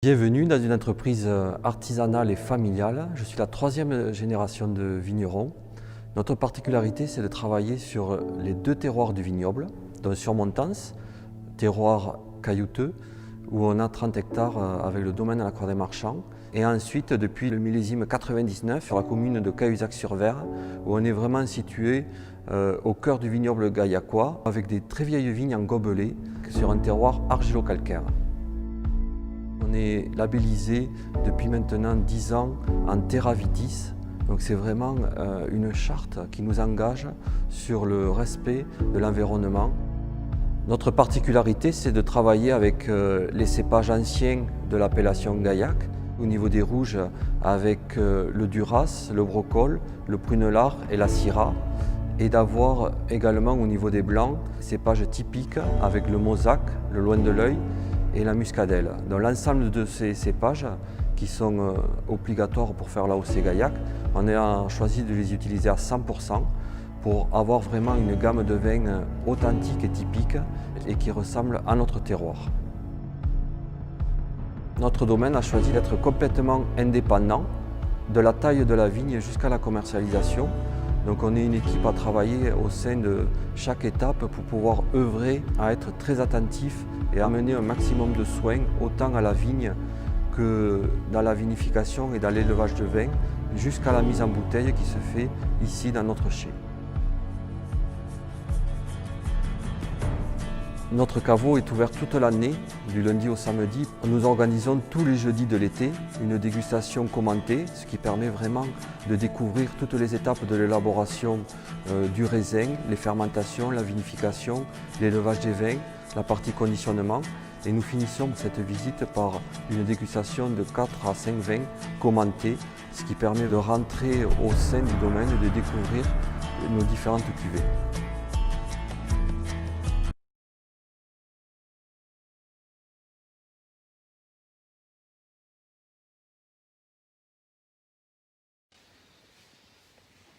Bienvenue dans une entreprise artisanale et familiale. Je suis la troisième génération de vignerons. Notre particularité, c'est de travailler sur les deux terroirs du vignoble, donc sur Montance, terroir caillouteux, où on a 30 hectares avec le domaine à la Croix des Marchands. Et ensuite, depuis le millésime 99, sur la commune de Cahuzac-sur-Vert, où on est vraiment situé au cœur du vignoble gaillacois, avec des très vieilles vignes en gobelets, sur un terroir argilo-calcaire. On est labellisé depuis maintenant 10 ans en Terra Vitis. Donc c'est vraiment une charte qui nous engage sur le respect de l'environnement. Notre particularité, c'est de travailler avec les cépages anciens de l'appellation Gaillac. Au niveau des rouges, avec le Duras, le Brocol, le Prunelard et la Syrah. Et d'avoir également au niveau des blancs, cépages typiques avec le Mosaque, le Loin de l'œil et la muscadelle. Donc l'ensemble de ces cépages qui sont obligatoires pour faire l'AOC Gaillac, on a choisi de les utiliser à 100% pour avoir vraiment une gamme de vins authentiques et typiques et qui ressemblent à notre terroir. Notre domaine a choisi d'être complètement indépendant, de la taille de la vigne jusqu'à la commercialisation. Donc on est une équipe à travailler au sein de chaque étape pour pouvoir œuvrer à être très attentif et amener un maximum de soins autant à la vigne que dans la vinification et dans l'élevage de vin jusqu'à la mise en bouteille qui se fait ici dans notre chai. Notre caveau est ouvert toute l'année, du lundi au samedi. Nous organisons tous les jeudis de l'été une dégustation commentée, ce qui permet vraiment de découvrir toutes les étapes de l'élaboration du raisin, les fermentations, la vinification, l'élevage des vins, la partie conditionnement. Et nous finissons cette visite par une dégustation de 4 à 5 vins commentés, ce qui permet de rentrer au sein du domaine et de découvrir nos différentes cuvées.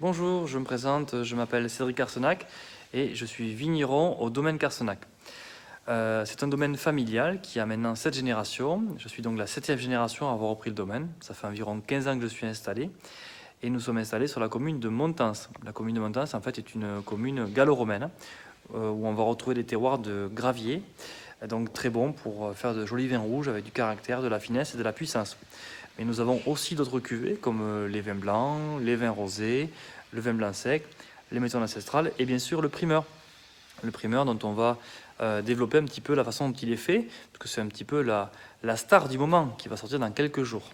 Bonjour, je me présente, je m'appelle Cédric Carsenac et je suis vigneron au domaine Carsenac. C'est un domaine familial qui a maintenant 7 générations. Je suis donc la 7e génération à avoir repris le domaine. Ça fait environ 15 ans que je suis installé et nous sommes installés sur la commune de Montance. La commune de Montance, en fait, est une commune gallo-romaine où on va retrouver des terroirs de gravier, donc très bons pour faire de jolis vins rouges avec du caractère, de la finesse et de la puissance. Mais nous avons aussi d'autres cuvées comme les vins blancs, les vins rosés, le vin blanc sec, les méthodes ancestrales et bien sûr le primeur. Le primeur dont on va développer un petit peu la façon dont il est fait, parce que c'est un petit peu la star du moment qui va sortir dans quelques jours.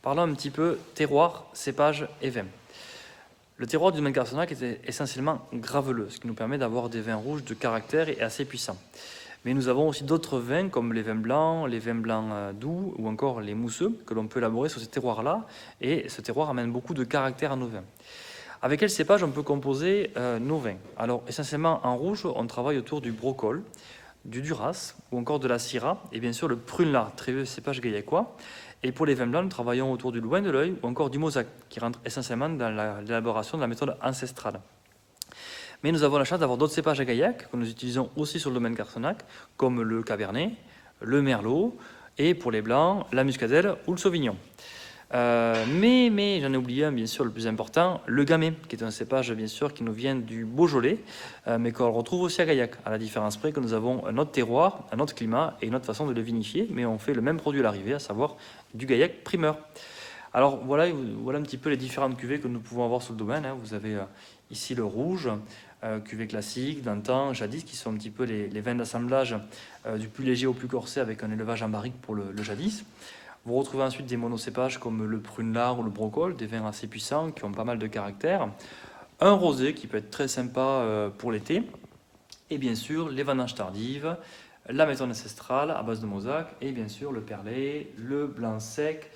Parlons un petit peu terroir, cépage et vin. Le terroir du domaine Carsenac est essentiellement graveleux, ce qui nous permet d'avoir des vins rouges de caractère et assez puissants. Mais nous avons aussi d'autres vins comme les vins blancs doux ou encore les mousseux que l'on peut élaborer sur ces terroirs-là. Et ce terroir amène beaucoup de caractère à nos vins. Avec quel cépage on peut composer nos vins? Alors essentiellement en rouge, on travaille autour du Brocol, du Duras ou encore de la Syrah et bien sûr le Prunelard, très vieux cépage gaillacois. Et pour les vins blancs, nous travaillons autour du Loin de l'œil ou encore du Mosaque qui rentre essentiellement dans l'élaboration de la méthode ancestrale. Mais nous avons la chance d'avoir d'autres cépages à Gaillac que nous utilisons aussi sur le domaine Carsenac, comme le Cabernet, le Merlot, et pour les blancs, la Muscadelle ou le Sauvignon. Mais j'en ai oublié un, bien sûr, le plus important, le Gamay, qui est un cépage, bien sûr, qui nous vient du Beaujolais, mais qu'on retrouve aussi à Gaillac, à la différence près que nous avons un autre terroir, un autre climat et une autre façon de le vinifier, mais on fait le même produit à l'arrivée, à savoir du Gaillac primeur. Alors voilà un petit peu les différentes cuvées que nous pouvons avoir sur le domaine. Vous avez ici le rouge, cuvée classique, d'antan, jadis, qui sont un petit peu les vins d'assemblage du plus léger au plus corsé avec un élevage en barrique pour le jadis. Vous retrouvez ensuite des monocépages comme le Prunelard ou le Brocol, des vins assez puissants qui ont pas mal de caractère. Un rosé qui peut être très sympa pour l'été. Et bien sûr, les vendanges tardives, la méthode ancestrale à base de mosaque et bien sûr le perlé, le blanc sec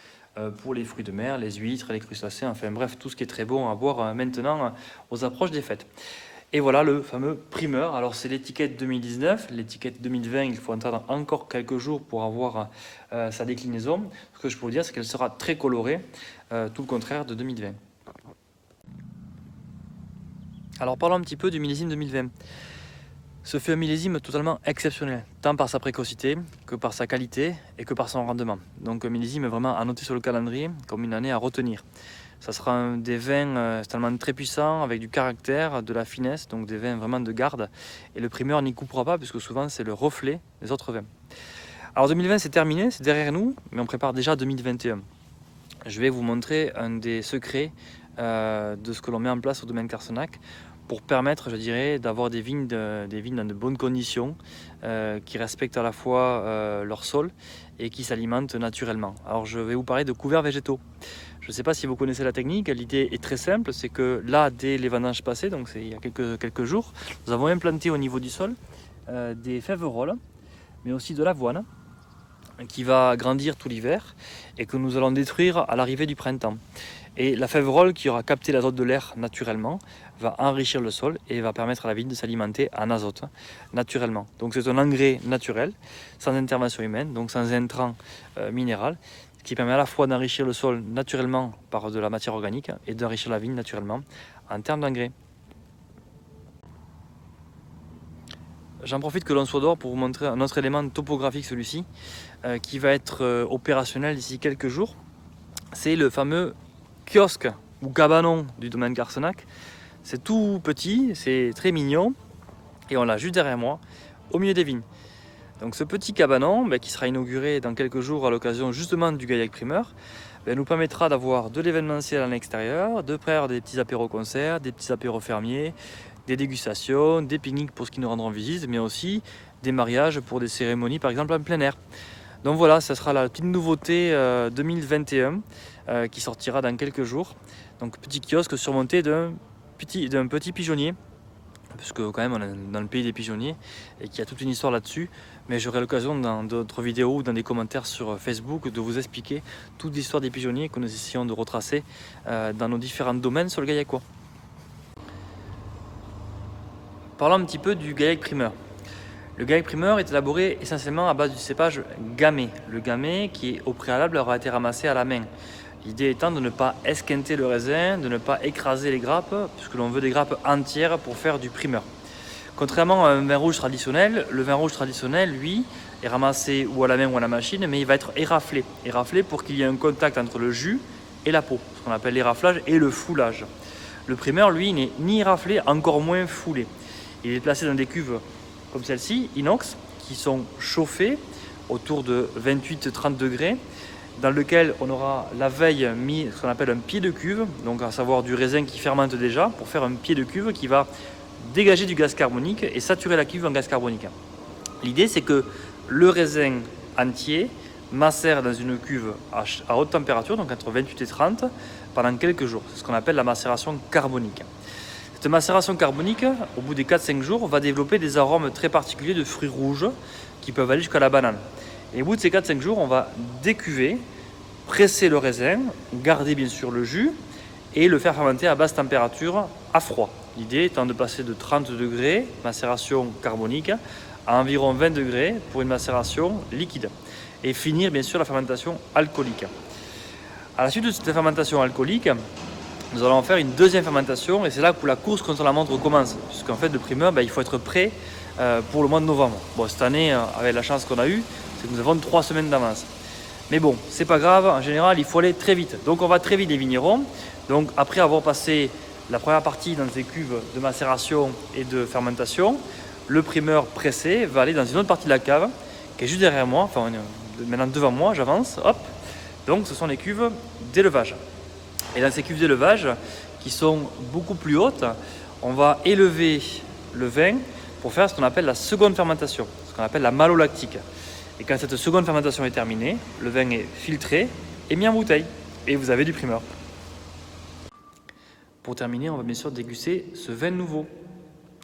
pour les fruits de mer, les huîtres, les crustacés, enfin bref, tout ce qui est très bon à boire maintenant aux approches des fêtes. Et voilà le fameux primeur. Alors c'est l'étiquette 2019, l'étiquette 2020, il faut attendre encore quelques jours pour avoir sa déclinaison. Ce que je peux vous dire, c'est qu'elle sera très colorée, tout le contraire de 2020. Alors parlons un petit peu du millésime 2020. Ce fait un millésime totalement exceptionnel, tant par sa précocité que par sa qualité et que par son rendement. Donc un millésime vraiment à noter sur le calendrier comme une année à retenir. Ça sera des vins tellement très puissants, avec du caractère, de la finesse, donc des vins vraiment de garde. Et le primeur n'y coupera pas, puisque souvent c'est le reflet des autres vins. Alors 2020 c'est terminé, c'est derrière nous, mais on prépare déjà 2021. Je vais vous montrer un des secrets de ce que l'on met en place au domaine Carsenac pour permettre, je dirais, d'avoir des vignes dans de bonnes conditions, qui respectent à la fois leur sol et qui s'alimentent naturellement. Alors je vais vous parler de couverts végétaux. Je ne sais pas si vous connaissez la technique, l'idée est très simple, c'est que là, dès les vendanges passées, donc c'est il y a quelques jours, nous avons implanté au niveau du sol des fèves-rolles, mais aussi de l'avoine, qui va grandir tout l'hiver et que nous allons détruire à l'arrivée du printemps. Et la fève-rolle, qui aura capté l'azote de l'air naturellement, va enrichir le sol et va permettre à la vigne de s'alimenter en azote naturellement. Donc c'est un engrais naturel, sans intervention humaine, donc sans intrant minéral, qui permet à la fois d'enrichir le sol naturellement par de la matière organique et d'enrichir la vigne naturellement en termes d'engrais. J'en profite que l'on soit dehors pour vous montrer un autre élément topographique, celui-ci, qui va être opérationnel d'ici quelques jours. C'est le fameux kiosque ou cabanon du domaine Carsenac. C'est tout petit, c'est très mignon et on l'a juste derrière moi, au milieu des vignes. Donc ce petit cabanon, qui sera inauguré dans quelques jours à l'occasion justement du Gaillac Primeur, nous permettra d'avoir de l'événementiel à l'extérieur, de faire des petits apéros-concerts, des petits apéros fermiers, des dégustations, des pique-niques pour ceux qui nous rendront visite, mais aussi des mariages pour des cérémonies par exemple en plein air. Donc voilà, ça sera la petite nouveauté 2021 qui sortira dans quelques jours. Donc petit kiosque surmonté d'un petit pigeonnier, parce que quand même on est dans le pays des pigeonniers et qu'il y a toute une histoire là-dessus. Mais j'aurai l'occasion dans d'autres vidéos ou dans des commentaires sur Facebook de vous expliquer toute l'histoire des pigeonniers que nous essayons de retracer dans nos différents domaines sur le Gaillacois. Parlons un petit peu du Gaillac Primeur. Le Gaillac Primeur est élaboré essentiellement à base du cépage gamay. Le gamay qui au préalable aura été ramassé à la main. L'idée étant de ne pas esquinter le raisin, de ne pas écraser les grappes, puisque l'on veut des grappes entières pour faire du primeur. Contrairement à un vin rouge traditionnel, le vin rouge traditionnel, lui, est ramassé ou à la main ou à la machine, mais il va être éraflé. Éraflé pour qu'il y ait un contact entre le jus et la peau, ce qu'on appelle l'éraflage et le foulage. Le primeur, lui, n'est ni éraflé, encore moins foulé. Il est placé dans des cuves comme celle-ci, inox, qui sont chauffées autour de 28-30 degrés, dans lequel on aura la veille mis ce qu'on appelle un pied de cuve, donc à savoir du raisin qui fermente déjà, pour faire un pied de cuve qui va dégager du gaz carbonique et saturer la cuve en gaz carbonique. L'idée, c'est que le raisin entier macère dans une cuve à haute température, donc entre 28 et 30, pendant quelques jours. C'est ce qu'on appelle la macération carbonique. Cette macération carbonique, au bout des 4-5 jours, va développer des arômes très particuliers de fruits rouges qui peuvent aller jusqu'à la banane. Et au bout de ces 4-5 jours, on va décuver, presser le raisin, garder bien sûr le jus et le faire fermenter à basse température à froid. L'idée étant de passer de 30 degrés, macération carbonique, à environ 20 degrés pour une macération liquide. Et finir bien sûr la fermentation alcoolique. À la suite de cette fermentation alcoolique, nous allons faire une deuxième fermentation et c'est là que la course contre la montre commence. Puisqu'en fait, le primeur, il faut être prêt pour le mois de novembre. Bon, cette année, avec la chance qu'on a eue, c'est que nous avons 3 semaines d'avance. Mais bon, c'est pas grave, en général, il faut aller très vite. Donc on va très vite les vignerons. Donc après avoir passé la première partie dans ces cuves de macération et de fermentation, le primeur pressé va aller dans une autre partie de la cave qui est juste derrière moi, enfin maintenant devant moi, j'avance, hop. Donc ce sont les cuves d'élevage. Et dans ces cuves d'élevage qui sont beaucoup plus hautes, on va élever le vin pour faire ce qu'on appelle la seconde fermentation, ce qu'on appelle la malolactique. Et quand cette seconde fermentation est terminée, le vin est filtré et mis en bouteille. Et vous avez du primeur. Pour terminer, on va bien sûr déguster ce vin nouveau.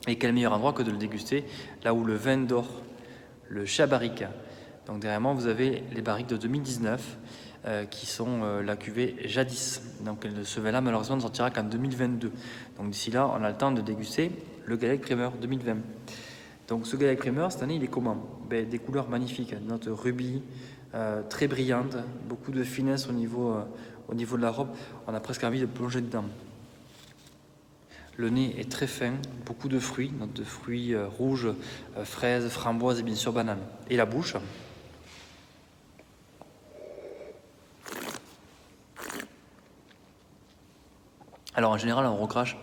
Et quel meilleur endroit que de le déguster là où le vin dort, le Chabaric. Donc derrière moi, vous avez les barriques de 2019 qui sont la cuvée Jadis. Donc ce vin-là, malheureusement, ne sortira qu'en 2022. Donc d'ici là, on a le temps de déguster le Gaillac Primeur 2020. Donc ce Gaillac Primeur, cette année, il est comment? Des couleurs magnifiques, note rubis, très brillante, beaucoup de finesse au niveau de la robe. On a presque envie de plonger dedans. Le nez est très fin, beaucoup de fruits, notes de fruits rouges, fraises, framboises et bien sûr bananes. Et la bouche. Alors en général, on recrache.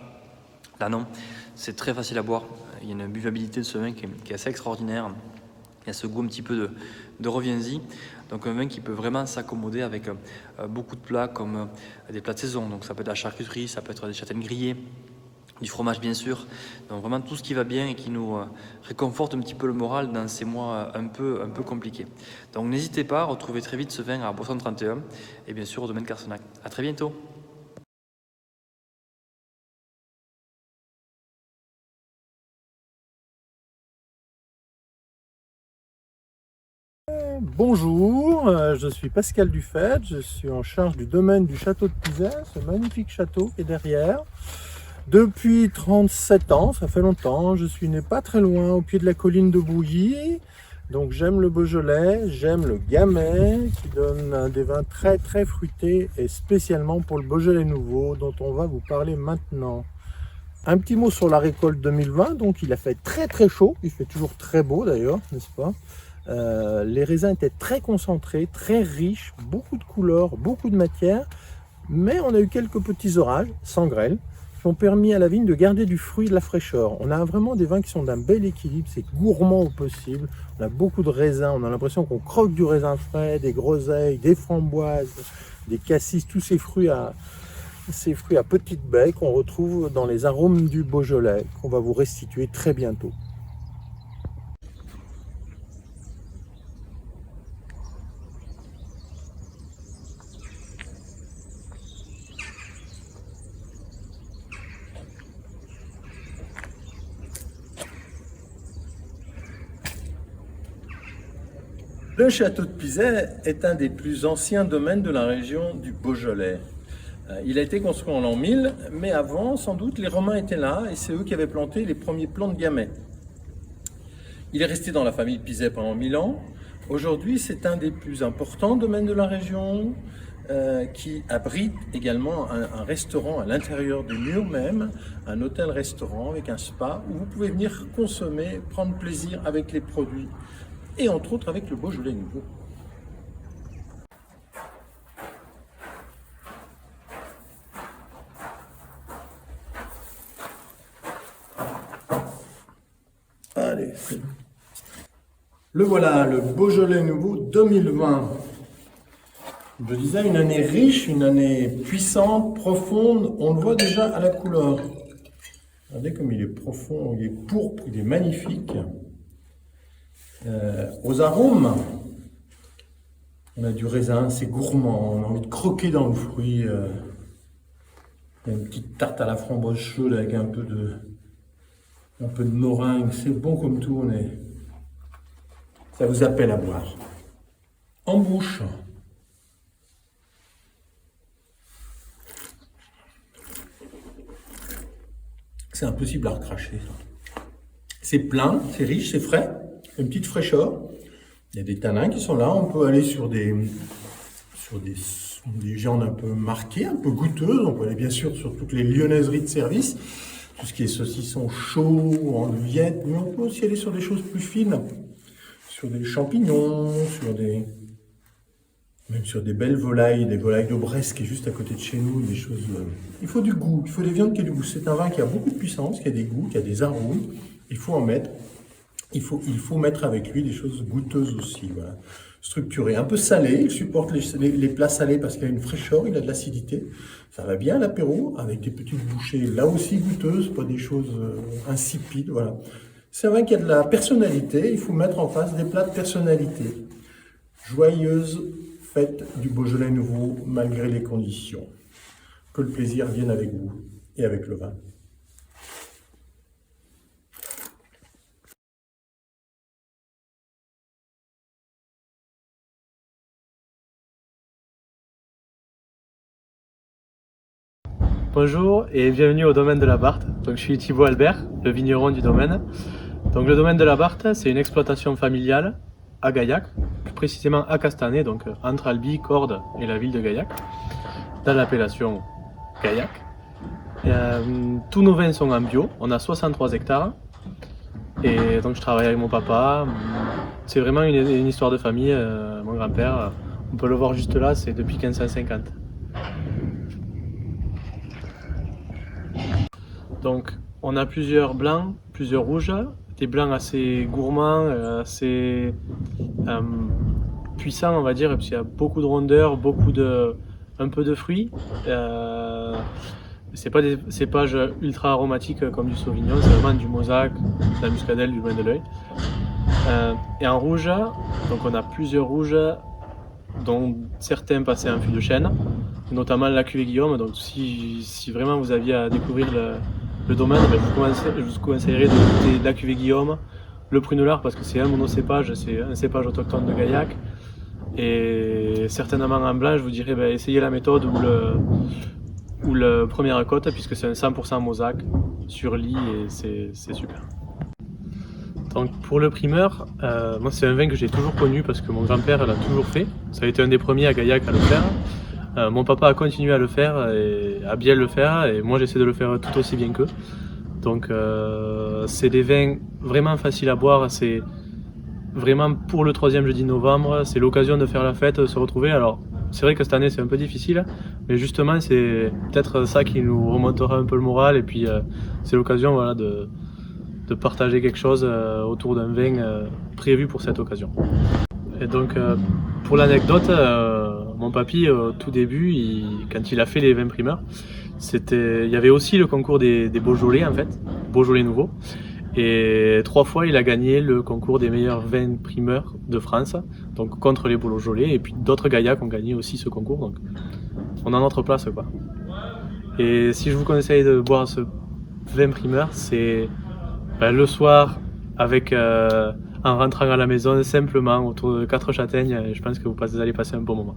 Là non, c'est très facile à boire. Il y a une buvabilité de ce vin qui est assez extraordinaire. Il y a ce goût un petit peu de reviens-y. Donc un vin qui peut vraiment s'accommoder avec beaucoup de plats comme des plats de saison. Donc ça peut être de la charcuterie, ça peut être des châtaignes grillées, du fromage bien sûr. Donc vraiment tout ce qui va bien et qui nous réconforte un petit peu le moral dans ces mois un peu compliqués. Donc n'hésitez pas à retrouver très vite ce vin à Boisson 31 et bien sûr au domaine Carsenac. À très bientôt. Bonjour, je suis Pascal Dufait, je suis en charge du domaine du château de Pizet, ce magnifique château qui est derrière. Depuis 37 ans, ça fait longtemps, je suis né pas très loin, au pied de la colline de Bouilly. Donc j'aime le Beaujolais, j'aime le Gamay, qui donne des vins très très fruités, et spécialement pour le Beaujolais nouveau, dont on va vous parler maintenant. Un petit mot sur la récolte 2020, donc il a fait très très chaud, il fait toujours très beau d'ailleurs, n'est-ce pas ? Les raisins étaient très concentrés, très riches, beaucoup de couleurs, beaucoup de matière, mais on a eu quelques petits orages, sans grêle, qui ont permis à la vigne de garder du fruit et de la fraîcheur. On a vraiment des vins qui sont d'un bel équilibre, c'est gourmand au possible, on a beaucoup de raisins, on a l'impression qu'on croque du raisin frais, des groseilles, des framboises, des cassis, tous ces fruits à petites baies qu'on retrouve dans les arômes du Beaujolais, qu'on va vous restituer très bientôt. Le château de Pizet est un des plus anciens domaines de la région du Beaujolais. Il a été construit en l'an 1000, mais avant, sans doute, les Romains étaient là et c'est eux qui avaient planté les premiers plants de Gamay. Il est resté dans la famille Pizet pendant 1000 ans. Aujourd'hui, c'est un des plus importants domaines de la région qui abrite également un restaurant à l'intérieur des murs même, un hôtel-restaurant avec un spa où vous pouvez venir consommer, prendre plaisir avec les produits et entre autres avec le Beaujolais nouveau. Allez, le voilà, le Beaujolais nouveau 2020. Je disais une année riche, une année puissante, profonde, on le voit déjà à la couleur. Regardez comme il est profond, il est pourpre, il est magnifique. Aux arômes, on a du raisin, c'est gourmand, on a envie de croquer dans le fruit. Il y a une petite tarte à la framboise chaude avec un peu de meringue, c'est bon comme tout, ça vous appelle à boire. En bouche, c'est impossible à recracher. C'est plein, c'est riche, c'est frais, une petite fraîcheur. Il y a des tanins qui sont là, on peut aller sur des viandes un peu marquées, un peu goûteuses. On peut aller bien sûr sur toutes les lyonnaiseries de service, tout ce qui est saucisson chaud, en viette, mais on peut aussi aller sur des choses plus fines, sur des champignons, même sur des belles volailles, des volailles de Brest qui est juste à côté de chez nous, des choses. Il faut du goût, il faut des viandes qui aient du goût. C'est un vin qui a beaucoup de puissance, qui a des goûts, qui a des arômes. Il faut en mettre. Il faut mettre avec lui des choses goûteuses aussi, voilà. Structurées, un peu salées. Il supporte les plats salés parce qu'il a une fraîcheur, il a de l'acidité. Ça va bien à l'apéro avec des petites bouchées là aussi goûteuses, pas des choses insipides, voilà. C'est un vin qui a de la personnalité. Il faut mettre en face des plats de personnalité. Joyeuse fête du Beaujolais nouveau malgré les conditions. Que le plaisir vienne avec vous et avec le vin. Bonjour et bienvenue au domaine de la Barthe. Donc, je suis Thibaut Albert, le vigneron du domaine. Donc, le domaine de la Barthe, c'est une exploitation familiale à Gaillac, plus précisément à Castanet, donc entre Albi, Cordes et la ville de Gaillac, dans l'appellation Gaillac. Tous nos vins sont en bio, on a 63 hectares. Et donc je travaille avec mon papa. C'est vraiment une histoire de famille. Mon grand-père, on peut le voir juste là, c'est depuis 1550. Donc on a plusieurs blancs, plusieurs rouges, des blancs assez gourmands, assez puissants on va dire, parce qu'il y a beaucoup de rondeur, un peu de fruits. C'est pas des cépages ultra aromatiques comme du Sauvignon, c'est vraiment du Mauzac, de la Muscadelle, du loin de l'œil. Et en rouge, donc on a plusieurs rouges, dont certains passaient en fût de chêne, notamment la cuvée Guillaume. Donc si vraiment vous aviez à découvrir le domaine, je vous conseillerais de goûter la cuvée Guillaume, le prunelard parce que c'est un monocépage, c'est un cépage autochtone de Gaillac. Et certainement en blanc, je vous dirais essayez la méthode ou le première côte puisque c'est un 100% Mauzac sur lit et c'est super. Donc pour le primeur, moi c'est un vin que j'ai toujours connu parce que mon grand-père l'a toujours fait. Ça a été un des premiers à Gaillac à le faire. Mon papa a continué à le faire et à bien le faire et moi j'essaie de le faire tout aussi bien qu'eux. Donc c'est des vins vraiment faciles à boire, c'est vraiment pour le 3e jeudi de novembre, c'est l'occasion de faire la fête, de se retrouver. Alors c'est vrai que cette année c'est un peu difficile, mais justement c'est peut-être ça qui nous remontera un peu le moral et puis c'est l'occasion voilà, de partager quelque chose autour d'un vin prévu pour cette occasion. Et donc pour l'anecdote, mon papy au tout début, quand il a fait les vins primeurs, il y avait aussi le concours des Beaujolais en fait, Beaujolais nouveau. Et 3 fois il a gagné le concours des meilleurs vins primeurs de France, donc contre les Beaujolais, et puis d'autres Gaillacs ont gagné aussi ce concours, donc on a notre place quoi. Et si je vous conseille de boire ce vin primeur, c'est le soir en rentrant à la maison simplement autour de 4 châtaignes, je pense que vous allez passer un bon moment.